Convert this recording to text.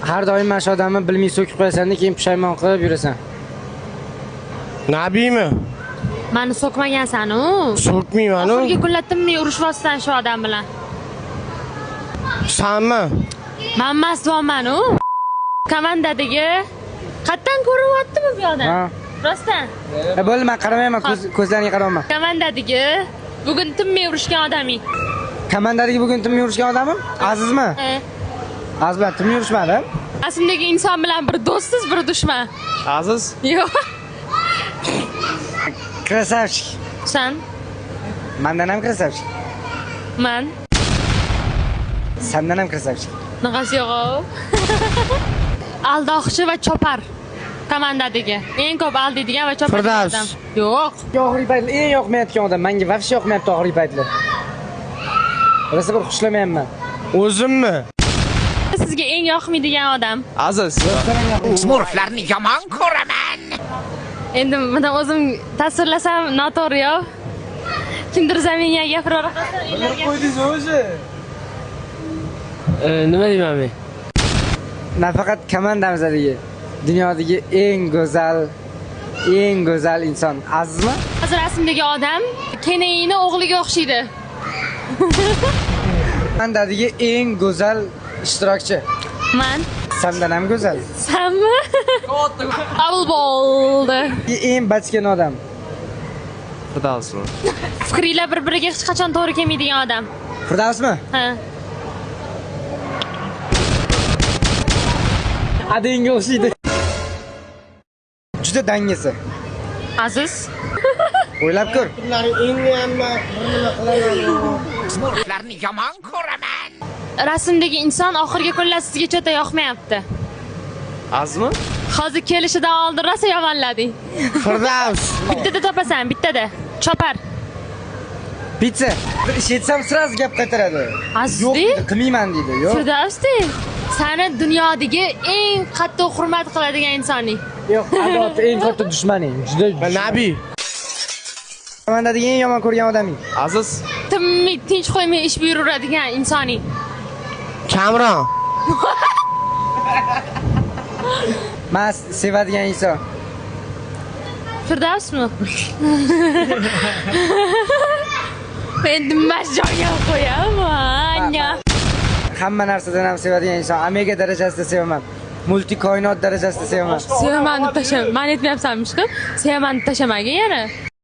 Har doim mana shu odamni bilmay so'kib qo'yasan, keyin pushaymon qilib yurasan. Nabiymi? Meni so'kmagansan-u. So'kmayman-u. Oxirgi kunlar tinmay urushyapsan shu odam bilan. Sanmi? Men masdorman-u. Komandadagi qatdan ko'ryaptimi bu odam? Ha. Rostdan. Bo'ldi, men qaramayman, ko'zlariga qarayman. Komandadagi bugun tinmay urishgan odaming. Komandadagi bugun timni yurishgan odamim? Azizmi? Aziz bilan timni yurishmadim. Rasmdagi inson bilan bir do'stsiz, bir dushman. Aziz? Yo'q. Krasavchik. Sen? Mendan ham krasavchik. Men? Sendan ham krasavchik. Naqas yo'q. Aldoqchi va chopar. Komandadagi eng ko'p aldaydigan va chopar odam. Yo'q. Oxirgi paytlar eng yoqmayotgan odam. Menga vafshi yoqmayapti oxirgi paytlar. Rosa bir xushlamayapman. O'zimmi? Sizga eng yoqmaydigan odam. Aziz. Smurflarni yomon ko'raman. Endi bundan o'zim tasvirlasam noto'g'ri-yo. Kimdir zaminga gapira Qo'ydingiz o'zi. Nima deyman men? Nafaqat komandamizdagi dunyodagi eng go'zal inson Azizmi? Hozir rasmdagi odam Keneyni o'g'liga o'xshaydi. Komandadagi eng go'zal ishtirokchi. Men? Sendan ham go'zal. Senmi? Qabul bo'ldi. Eng bachkan odam. Firdavsmi? Fikringlar bir-biriga hech qachon to'g'ri kelmaydigan odam. Firdavsmi? Ha. Adinga o'xshaydi. Juda dangasa. Aziz. O'ylab ko'r. Smurflarni yomon ko'raman. Rasmdagi inson oxirgi kunlar sizga chota yoqmayapti. Azizmi? Hozir kelishidan oldin rosa yomonlading. Firdavs. Bittada topasan, bittada. Chopar. Pizza. Bir ish etsam sirasi gap qaytaradi. Yo'q, Aziz, qilmayman deydi. Yo'q. Firdavsdi. Seni dunyodagi eng qattiq hurmat qiladigan insoning. Yo'q, albatta eng katta dushmaning. Juda. Nabiy. Komandadagi eng yomon ko'rgan odaming. Aziz. Tinmay tinch qo'ymay ish buyuradigan insoning. Kamron. Men sevadigan inson. Firdavsmi? Endi masjonga qo'yaman. Hamma narsadan ham sevadigan inson. Omega darajasida sevaman. Multi koinot darajasida sevaman. Sevaman deb tashlama. Men aytmayapsanmi chiqib? Sevaman deb tashlamaga yana.